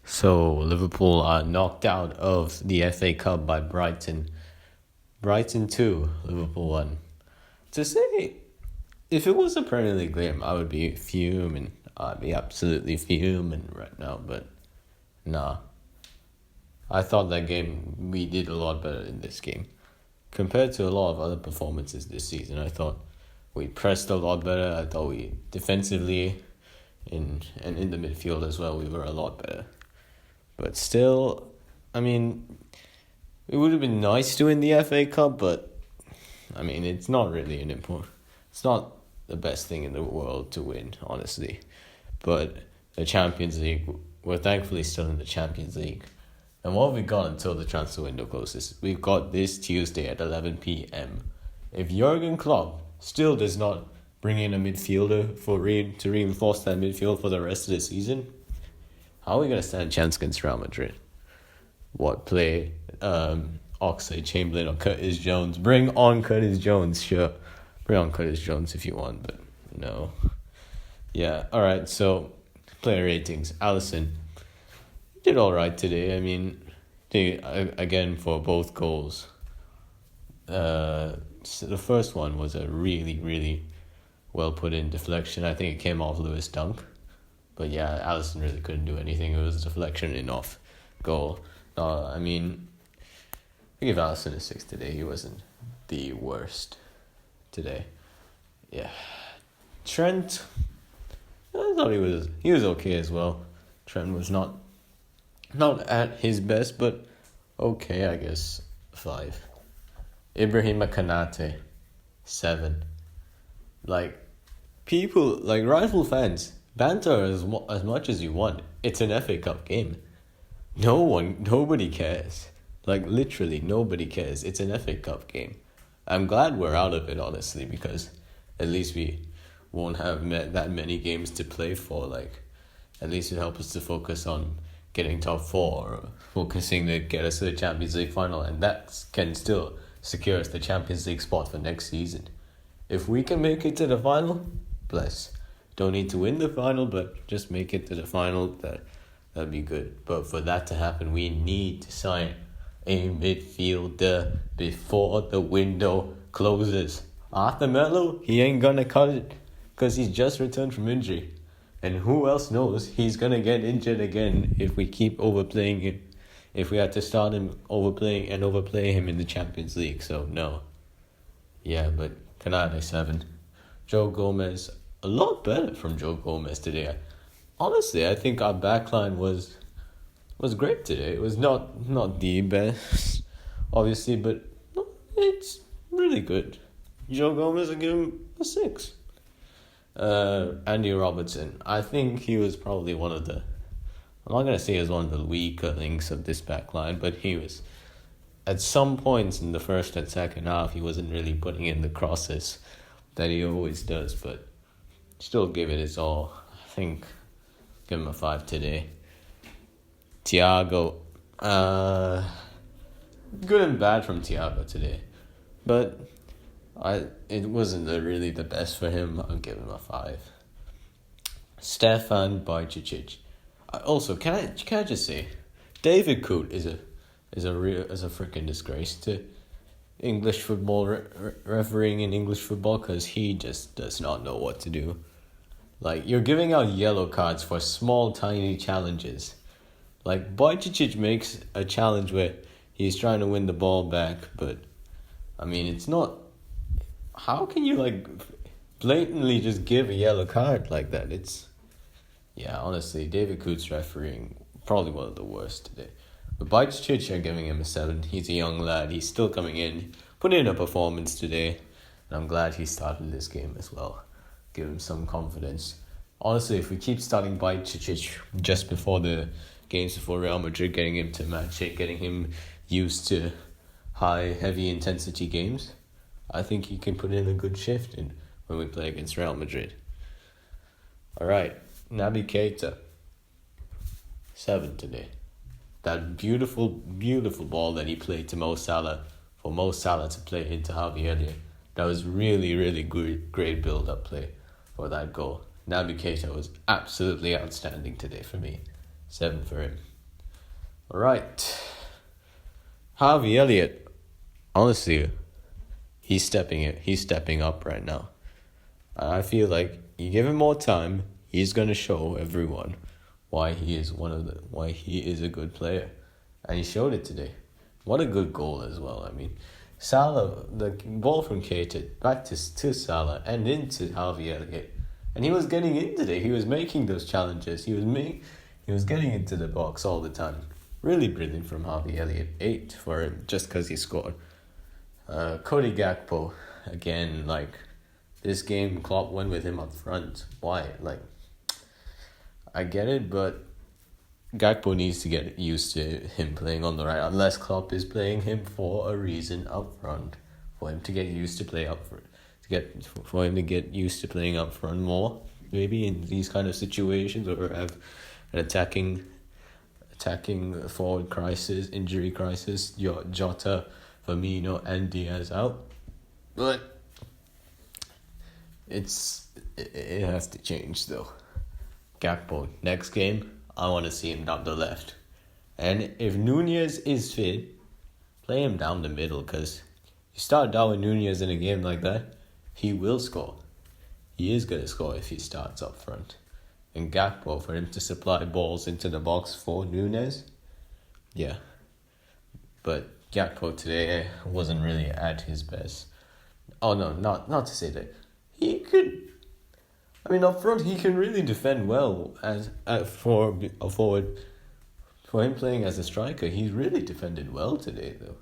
So Liverpool are knocked out of the FA Cup by Brighton. Brighton 2, Liverpool 1. To say, if it was a Premier League game, I would be fuming. I'd be absolutely fuming right now, but nah. I thought that game, we did a lot better in this game. Compared to a lot of other performances this season, I thought we pressed a lot better. I thought we defensively and in the midfield as well, we were a lot better. But still, I mean, it would have been nice to win the FA Cup, but I mean, it's not really it's not the best thing in the world to win, honestly. But the Champions League, we're thankfully still in the Champions League. And what have we got until the transfer window closes? We've got this Tuesday at 11 p.m. If Jurgen Klopp still does not bring in a midfielder to reinforce that midfield for the rest of the season, how are we going to stand a chance against Real Madrid? What, play Oxlade-Chamberlain or Curtis Jones? Bring on Curtis Jones, sure. Bring on Curtis Jones if you want, but no. Yeah, alright, so player ratings. Alisson did alright today. I mean, again, for both goals. So the first one was a really, really well put in deflection. I think it came off Lewis Dunk. But yeah, Alisson really couldn't do anything. It was a deflection and off goal. I mean, I give Alisson a 6 today. He wasn't the worst today. Yeah. Trent, I thought he was okay as well. Trent was not at his best, but okay, I guess 5. Ibrahima Kanate, 7. Like, people, like rival fans, banter as much as you want. It's an FA Cup game. Nobody cares. Like, literally, nobody cares. It's an FA Cup game. I'm glad we're out of it, honestly, because at least we won't have that many games to play for. Like, at least it helps us to focus on getting top 4, or focusing to get us to the Champions League final, and that can still secure us the Champions League spot for next season. If we can make it to the final, bless. Don't need to win the final, but just make it to the final. That'd be good. But for that to happen, we need to sign a midfielder before the window closes. Arthur Melo, he ain't gonna cut it because he's just returned from injury. And who else knows, he's gonna get injured again if we keep overplaying him. If we had to start him overplay him in the Champions League. So no. Yeah, but Canada 7. Joe Gomez, a lot better from Joe Gomez today. Honestly, I think our backline was great today. It was not the best, obviously, but it's really good. Joe Gomez, I give him a 6. Andy Robertson, I think he was probably one of the, I'm not going to say he was one of the weaker links of this backline, but he was, at some points in the first and second half, he wasn't really putting in the crosses that he always does, but still give it his all. I think, give him a 5 today. Thiago, good and bad from Thiago today, but it wasn't really the best for him. I'll give him a 5. Stefan Bajicic. Also, can I just say, David Coote is a freaking disgrace to English football, refereeing in English football, because he just does not know what to do. Like, you're giving out yellow cards for small, tiny challenges. Like, Bajicic makes a challenge where he's trying to win the ball back, but I mean, it's not. How can you like blatantly just give a yellow card like that? Yeah, honestly, David Coote's refereeing probably one of the worst today. But Bajicic, I'm giving him a 7. He's a young lad. He's still coming in, put in a performance today, and I'm glad he started this game as well. Give him some confidence. Honestly, if we keep starting Bajicic just before the games before Real Madrid, getting him to match it, getting him used to high, heavy intensity games, I think he can put in a good shift when we play against Real Madrid. Alright, Naby Keita, 7 today. That beautiful, beautiful ball that he played to Mo Salah, for Mo Salah to play into Javi earlier, that was really, really good, great build-up play for that goal. Naby Keita was absolutely outstanding today for me. 7 for him. Right. Harvey Elliott, honestly, he's stepping up right now. I feel like you give him more time, he's gonna show everyone why he is a good player. And he showed it today. What a good goal as well. I mean, Salah, the ball from Keita back to Salah and into Harvey Elliott. And he was getting in today. He was making those challenges. He was getting into the box all the time. Really brilliant from Harvey Elliott. 8 for him just because he scored. Cody Gakpo, again, like, this game Klopp went with him up front. Why? Like, I get it, but Gakpo needs to get used to him playing on the right, unless Klopp is playing him for a reason up front, for him to get used to play up front, for him to get used to playing up front more, maybe in these kind of situations, or have an attacking forward crisis, injury crisis, Jota, Firmino, and Diaz out, but it has to change though. Gakpo, next game, I want to see him down the left. And if Nunez is fit, play him down the middle, because you start Darwin Nunez in a game like that, he will score. He is going to score if he starts up front. And Gakpo, for him to supply balls into the box for Nunez, yeah. But Gakpo today wasn't really at his best. Oh no, not to say that. He could... I mean, up front, he can really defend well for a forward. For him playing as a striker, he's really defended well today, though.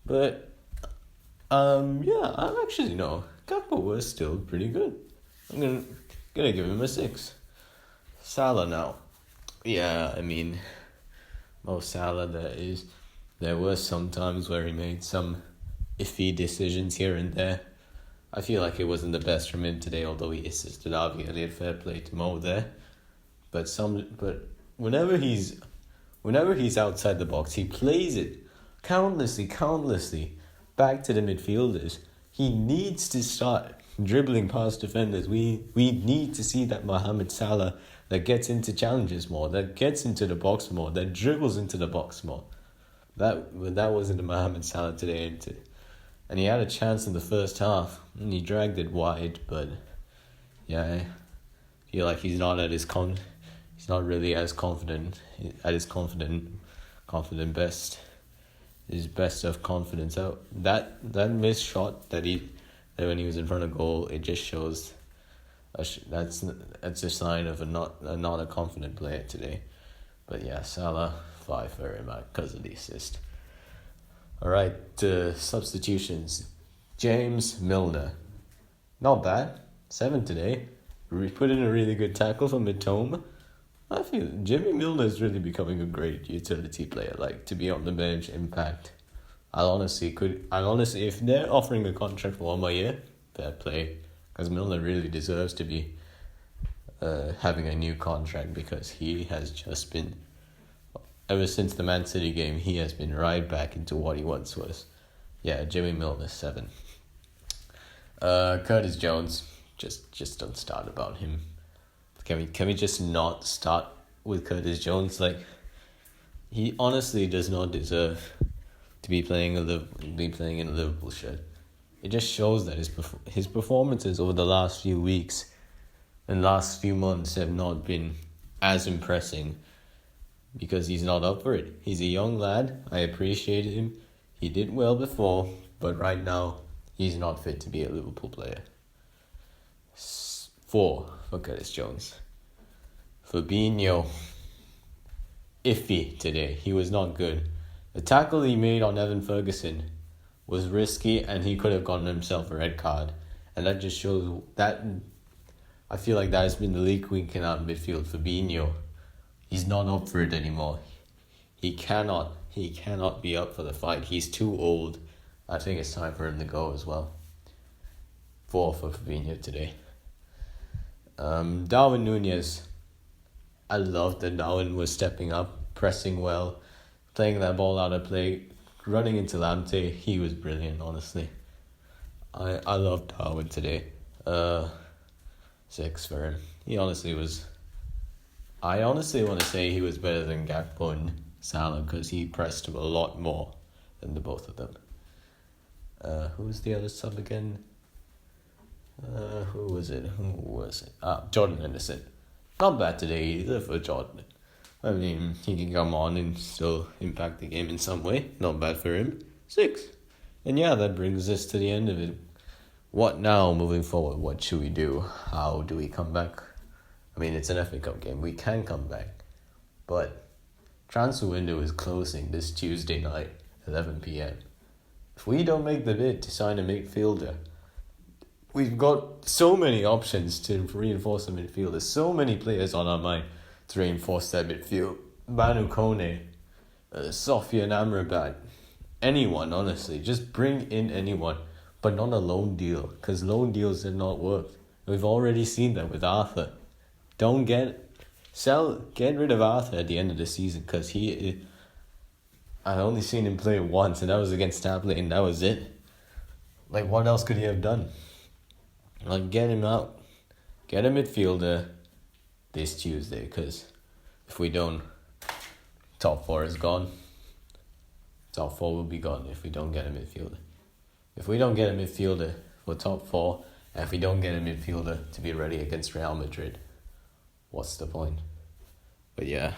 But, yeah, I'm actually, Gakpo was still pretty good. I'm gonna give him a 6. Salah now. Yeah, I mean, Mo Salah, there were some times where he made some iffy decisions here and there. I feel like it wasn't the best from him today, although he assisted Harvey Elliott. Fair play to Mo there. But whenever he's outside the box, he plays it countlessly back to the midfielders. He needs to start dribbling past defenders. We need to see that Mohamed Salah that gets into challenges more, that gets into the box more, that dribbles into the box more. That wasn't the Mohamed Salah today, and he had a chance in the first half, and he dragged it wide. But yeah, I feel like he's not really as confident at his confident best. His best of confidence out. That missed shot that when he was in front of goal, it just shows that's a sign of not a confident player today. But yeah, Salah 5 for him because of the assist. Alright, substitutions. James Milner. Not bad. 7 today. We put in a really good tackle for Mitoma. I feel Jimmy Milner is really becoming a great utility player. Like, to be on the bench, impact. I'll honestly, if they're offering a contract for 1 more year, fair play. Because Milner really deserves to be having a new contract, because he has just been... Ever since the Man City game, he has been right back into what he once was. Yeah, Jimmy Milner 7. Curtis Jones, just don't start about him. Can we just not start with Curtis Jones? Like, he honestly does not deserve to be playing in a Liverpool shirt. It just shows that his performances over the last few weeks and last few months have not been as impressive, because he's not up for it. He's a young lad. I appreciate him. He did well before, but right now, he's not fit to be a Liverpool player. 4 for Curtis Jones. Fabinho, iffy today. He was not good. The tackle he made on Evan Ferguson was risky, and he could have gotten himself a red card. And that just shows that... I feel like that has been the leak week in our midfield. Fabinho, he's not up for it anymore. He cannot be up for the fight. He's too old. I think it's time for him to go as well. 4 for Fabinho today. Darwin Nunez. I love that Darwin was stepping up, pressing well, playing that ball out of play, running into Lamptey. He was brilliant, honestly. I love Darwin today. 6 for him. He honestly was... I honestly want to say he was better than Gakpo in Salah, because he pressed him a lot more than the both of them. Who's the other sub again? Who was it? Jordan Henderson. Not bad today either for Jordan. I mean, he can come on and still impact the game in some way. Not bad for him. 6. And yeah, that brings us to the end of it. What now moving forward? What should we do? How do we come back? I mean, it's an FA Cup game. We can come back. But transfer window is closing this Tuesday night, 11 p.m. If we don't make the bid to sign a midfielder, we've got so many options to reinforce the midfield. There's so many players on our mind to reinforce that midfield. Manu Kone, Sofian Amrabat, anyone, honestly. Just bring in anyone, but not a loan deal, because loan deals did not work. We've already seen that with Arthur. Get rid of Arthur at the end of the season, because I only seen him play once, and that was against Tablet, and that was it. Like, what else could he have done? Like, get him out. Get a midfielder this Tuesday, because if we don't, top 4 is gone. Top 4 will be gone if we don't get a midfielder. If we don't get a midfielder for top 4, and if we don't get a midfielder to be ready against Real Madrid, what's the point? But yeah,